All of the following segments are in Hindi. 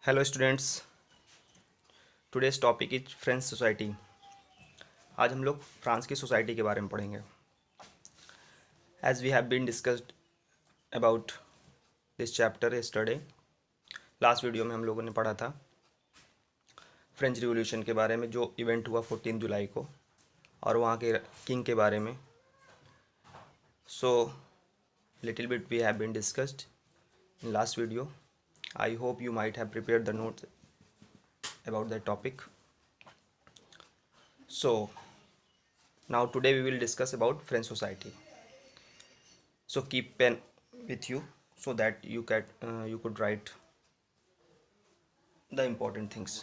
Hello students. Today's topic is French society. आज हम लोग फ्रांस की सोसाइटी के बारे में पढ़ेंगे। As we have been discussed about this chapter yesterday. Last video में हम लोगों ने पढ़ा था फ्रेंच रिवॉल्यूशन के बारे में, जो इवेंट हुआ 14 जुलाई को, और वहाँ के किंग के बारे में। So little bit we have been discussed in last video. I hope you might have prepared the notes about that topic. So now today we will discuss about French society. So keep pen with you so that you could write the important things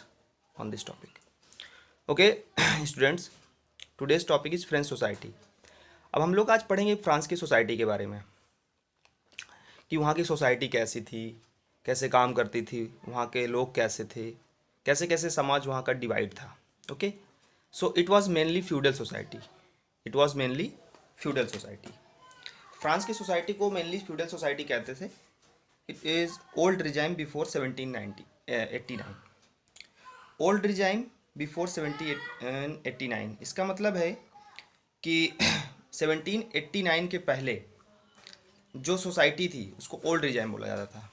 on this topic. Okay students, today's topic is French society. अब हम लोग आज पढ़ेंगे फ्रांस की सोसाइटी के बारे में कि वहाँ की सोसाइटी कैसी थी, कैसे काम करती थी, वहाँ के लोग कैसे थे, कैसे कैसे समाज वहाँ का डिवाइड था. Okay, so it was mainly feudal society. France की सोसाइटी को मेनली फ्यूडल सोसाइटी कहते थे. It is old regime before 1789. Old regime before 1789 इसका मतलब है कि 1789 के पहले जो सोसाइटी थी उसको ओल्ड रिजाइम बोला जाता था,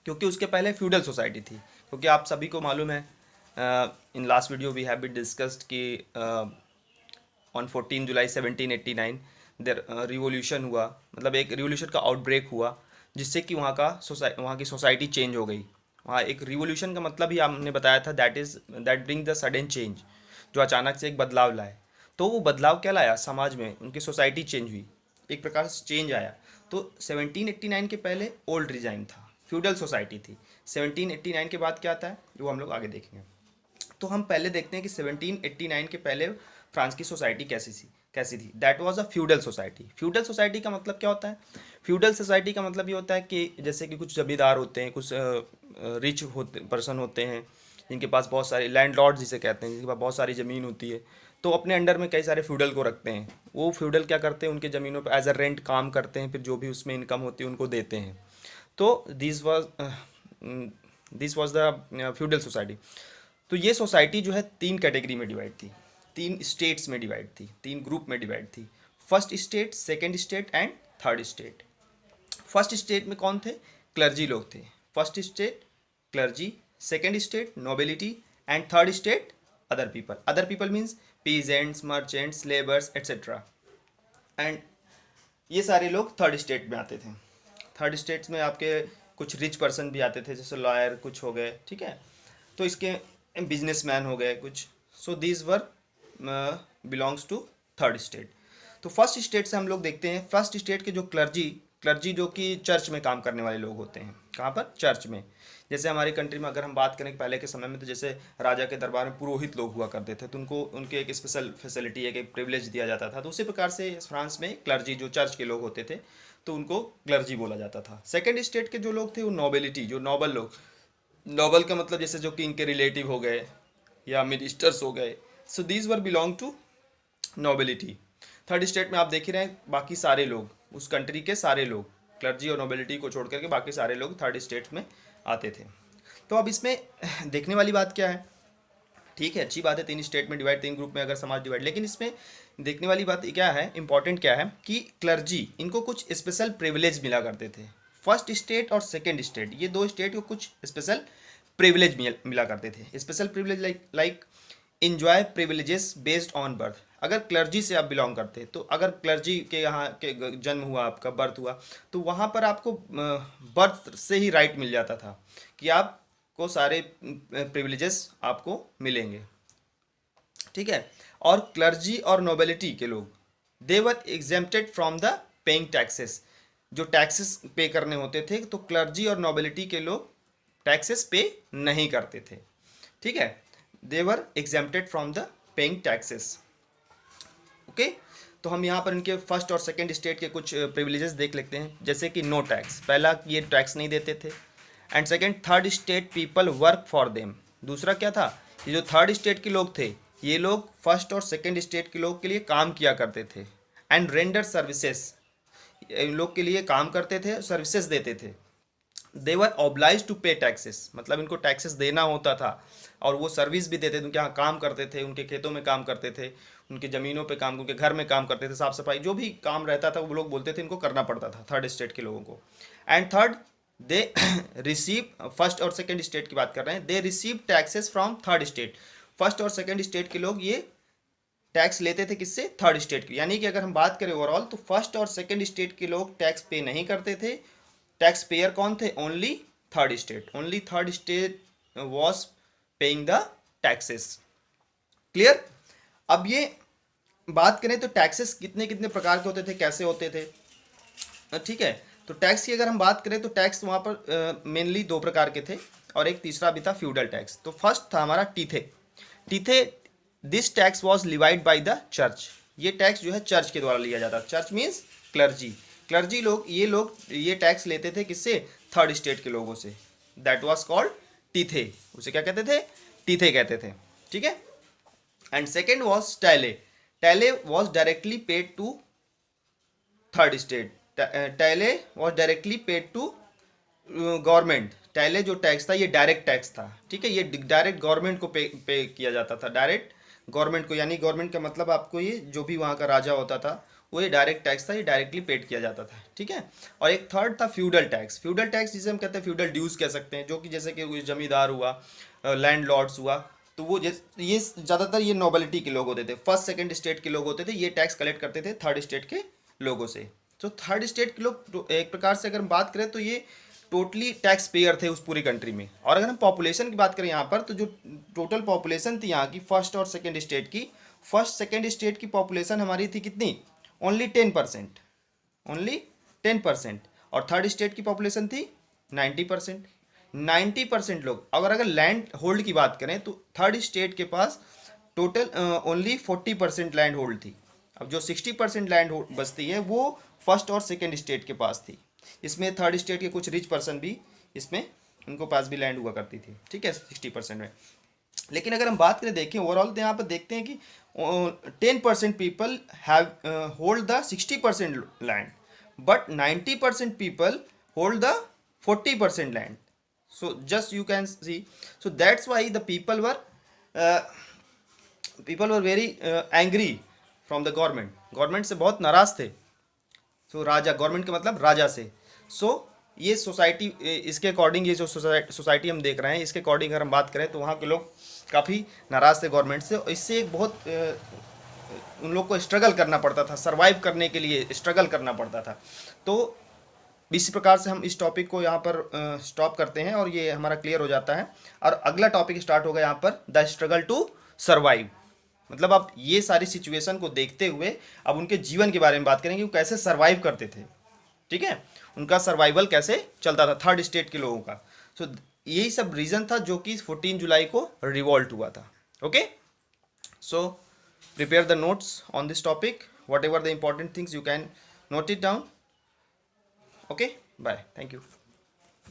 क्योंकि उसके पहले फ्यूडल सोसाइटी थी. क्योंकि आप सभी को मालूम है, in last video we have been discussed कि ऑन 14 जुलाई 1789 देर रिवोल्यूशन हुआ, मतलब एक रिवोल्यूशन का आउटब्रेक हुआ, जिससे कि वहाँ की सोसाइटी चेंज हो गई. वहाँ एक रिवोल्यूशन का मतलब ही हमने बताया था, that bring the sudden change, जो अचानक से एक बदलाव लाए. तो वो बदलाव क्या लाया, समाज में उनकी सोसाइटी चेंज हुई, एक प्रकार से चेंज आया. तो 1789 के पहले ओल्ड रिजाइम था, फ्यूडल सोसाइटी थी. 1789 के बाद क्या आता है वो हम लोग आगे देखेंगे. तो हम पहले देखते हैं कि 1789 के पहले फ्रांस की सोसाइटी कैसी थी. That was a feudal society. Feudal society का मतलब क्या होता है? फ्यूडल सोसाइटी का मतलब ये होता है कि जैसे कि कुछ जमींदार होते हैं, कुछ रिच पर्सन होते हैं, जिनके पास बहुत सारी लैंडलॉर्ड जिसे कहते हैं, जिनके पास बहुत सारी ज़मीन होती है, तो अपने अंडर में कई सारे फ्यूडल को रखते हैं. वो फ्यूडल क्या करते हैं, उनके ज़मीनों पर एज अ रेंट काम करते हैं, फिर जो भी उसमें इनकम होती है उनको देते हैं. तो this was the feudal society. तो ये सोसाइटी जो है तीन कैटेगरी में डिवाइड थी, तीन स्टेट्स में डिवाइड थी, तीन ग्रुप में डिवाइड थी. First state, second state and third state. First state में कौन थे? क्लर्जी लोग थे. First state clergy, second state nobility, and third state other people. Other people means peasants, merchants, labours etcetera. And ये सारे लोग थर्ड स्टेट में आते थे. थर्ड स्टेट्स में आपके कुछ रिच पर्सन भी आते थे, जैसे लॉयर कुछ हो गए, ठीक है, तो इसके बिजनेसमैन हो गए कुछ. So these were belongs to third state. तो फर्स्ट स्टेट से हम लोग देखते हैं. फर्स्ट स्टेट के जो क्लर्जी जो कि चर्च में काम करने वाले लोग होते हैं. कहाँ पर? चर्च में. जैसे हमारी कंट्री में अगर हम बात करें पहले के समय में, तो जैसे राजा के दरबार में पुरोहित लोग हुआ करते थे, तो उनको उनके एक स्पेशल फैसिलिटी, एक प्रिविलेज दिया जाता था. तो उसी प्रकार से फ्रांस में क्लर्जी जो चर्च के लोग होते थे, तो उनको क्लर्जी बोला जाता था. सेकेंड स्टेट के जो लोग थे वो नोबिलिटी, जो नोबल लोग. नोबल का मतलब जैसे जो किंग के रिलेटिव हो गए या मिनिस्टर्स हो गए. So these were belong to nobility. Third state में आप देख ही रहे हैं, बाकी सारे लोग, उस कंट्री के सारे लोग, क्लर्जी और नोबिलिटी को छोड़ करके बाकी सारे लोग थर्ड स्टेट में आते थे. तो अब इसमें देखने वाली बात क्या है? ठीक है, अच्छी बात है, तीन स्टेट में डिवाइड, तीन ग्रुप में अगर समाज डिवाइड, लेकिन इसमें देखने वाली बात क्या है, इंपॉर्टेंट क्या है कि क्लर्जी, इनको कुछ स्पेशल प्रिविलेज मिला करते थे. फर्स्ट स्टेट और सेकेंड स्टेट, ये दो स्टेट को कुछ स्पेशल प्रिविलेज मिला करते थे. Special privilege like enjoy privileges based on birth. अगर क्लर्जी से आप बिलोंग करते हैं, तो अगर क्लर्जी के यहाँ के जन्म हुआ, आपका बर्थ हुआ, तो वहाँ पर आपको बर्थ से ही राइट मिल जाता था कि आपको सारे प्रिविलेजेस आपको मिलेंगे. ठीक है. और क्लर्जी और नोबिलिटी के लोग, they were exempted from the paying taxes. जो टैक्सेस पे करने होते थे, तो क्लर्जी और नोबिलिटी के लोग टैक्सेस पे नहीं करते थे. ठीक है, they were exempted from the paying taxes. Okay, तो हम यहाँ पर इनके फर्स्ट और सेकेंड स्टेट के कुछ प्रिविलेजेस देख लेते हैं. जैसे कि नो टैक्स, पहला ये टैक्स नहीं देते थे. And second, third state people work for them. दूसरा क्या था, ये जो थर्ड स्टेट के लोग थे, ये लोग फर्स्ट और सेकेंड स्टेट के लोग के लिए काम किया करते थे. एंड रेंडर सर्विसेज, इन लोग के लिए काम करते थे, सर्विसेज देते थे. दे वर ऑब्लाइज टू पे टैक्सेस, मतलब इनको टैक्सेस देना होता था, और वो सर्विस भी देते थे, उनके यहाँ काम करते थे, उनके खेतों में काम करते थे, उनके ज़मीनों पे काम, उनके घर में काम करते थे, साफ सफाई जो भी काम रहता था वो लोग बोलते थे इनको करना पड़ता था, थर्ड स्टेट के लोगों को। And third, they receive, first और सेकेंड स्टेट की बात कर रहे हैं, they receive taxes from third state. First और सेकेंड स्टेट के लोग ये टैक्स लेते थे किससे? थर्ड स्टेट की। यानी कि अगर हम बात करें ओवरऑल तो फर्स्ट और सेकेंड स्टेट के लोग टैक्स पे नहीं करते थे। टैक्स पेयर कौन थे? Only third state. Only third state was paying the taxes. Clear? अब ये बात करें तो टैक्सेस कितने कितने प्रकार के होते थे, कैसे होते थे, ठीक है। तो टैक्स की अगर हम बात करें तो टैक्स वहाँ पर मेनली दो प्रकार के थे, और एक तीसरा भी था फ्यूडल टैक्स। तो फर्स्ट था हमारा tithe. Tithe, this tax was levied by the church. ये टैक्स जो है चर्च के द्वारा लिया जाता है। Church means clergy. क्लर्जी लोग ये टैक्स लेते थे किससे? थर्ड स्टेट के लोगों से। That was called tithe. उसे क्या कहते थे? टीथे कहते थे, ठीक है। And second was taille. Taille was directly paid to third state. Taille was directly paid to government. Taille जो टैक्स था ये डायरेक्ट टैक्स था, ठीक है। ये डायरेक्ट गवर्नमेंट को पे किया जाता था, डायरेक्ट गवर्नमेंट को। यानी गवर्नमेंट का मतलब आपको ये जो भी वहाँ का राजा होता था वो ये डायरेक्ट टैक्स था, ये डायरेक्टली पेड किया जाता था, ठीक है। और एक थर्ड था फ्यूडल टैक्स। फ्यूडल टैक्स जिसे हम कहते हैं फ्यूडल ड्यूज कह सकते हैं, जो कि जैसे कि जमींदार हुआ, लैंड लॉर्ड्स हुआ, तो वो ये ज़्यादातर ये नोबिलिटी के लोग होते थे, फर्स्ट सेकंड स्टेट के लोग होते थे, ये टैक्स कलेक्ट करते थे थर्ड स्टेट के लोगों से। तो थर्ड स्टेट के लोग एक प्रकार से अगर हम बात करें तो ये टोटली टैक्स पेयर थे उस पूरी कंट्री में। और अगर हम पॉपुलेशन की बात करें यहाँ पर, तो जो टोटल पॉपुलेशन थी यहाँ की फर्स्ट और सेकंड स्टेट की, फर्स्ट सेकंड स्टेट की पॉपुलेशन हमारी थी कितनी? ओनली 10%। ओनली 10%। और थर्ड स्टेट की पॉपुलेशन थी 90%। 90% लोग। अगर लैंड होल्ड की बात करें तो थर्ड स्टेट के पास टोटल ओनली 40% लैंड होल्ड थी। अब जो 60% लैंड बचती है वो फर्स्ट और सेकेंड स्टेट के पास थी। इसमें थर्ड स्टेट के कुछ रिच पर्सन भी इसमें उनको पास भी लैंड हुआ करती थी, ठीक है, 60% में। लेकिन अगर हम बात करें, देखें ओवरऑल, तो यहाँ पर देखते हैं कि 10% people have hold the 60% land, but 90% people hold the 40% land. So just you can see, so that's why the people were very angry from the government से बहुत नाराज थे। so राजा, गवर्नमेंट का मतलब राजा से। so ये सोसाइटी, इसके अकॉर्डिंग ये जो सोसाइटी हम देख रहे हैं, इसके अकॉर्डिंग अगर हम बात करें तो वहाँ के लोग काफ़ी नाराज थे गवर्नमेंट से। इससे एक बहुत उन लोग को स्ट्रगल करना पड़ता था, सर्वाइव करने के लिए स्ट्रगल करना पड़ता था। तो इसी प्रकार से हम इस टॉपिक को यहाँ पर स्टॉप करते हैं और ये हमारा क्लियर हो जाता है। और अगला टॉपिक स्टार्ट होगा यहाँ पर, द स्ट्रगल टू सर्वाइव। मतलब अब ये सारी सिचुएशन को देखते हुए अब उनके जीवन के बारे में बात करेंगे, वो कैसे सर्वाइव करते थे, ठीक है, उनका सर्वाइवल कैसे चलता था थर्ड स्टेट के लोगों का। सो यही सब रीज़न था जो कि 14 जुलाई को रिवॉल्ट हुआ था। Okay, so prepare the notes on this topic, what ever the important things you can note it down. Okay, bye. Thank you.